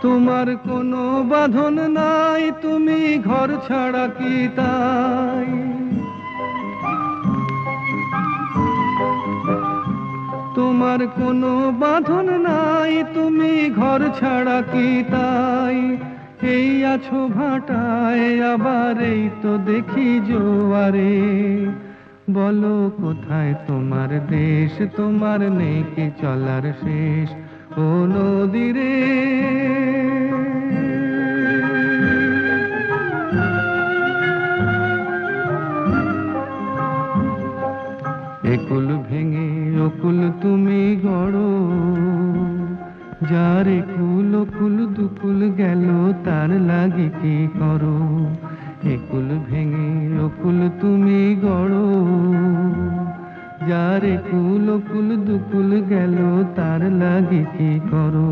তোমার কোনো বাঁধন নাই, তুমি ঘর ছাড়া কি তাই? তোমার কোনো বাঁধন নাই, তুমি ঘর ছাড়া কি তাই? এই আছো ভাটায়, আবার এই তো দেখি জোয়ারে। বলো কোথায় তোমার দেশ, তোমার নেই কি চলার শেষ? ও নদী রে, একুল ভেঙে অকুল তুমি গড়ো, যার একুল অকুল দুকুল গেল তার লাগি কি করো? একুল ভেঙে অকুল তুমি গড়ো, যার একুল অকুল দুকুল গেল তার লাগি কি করো?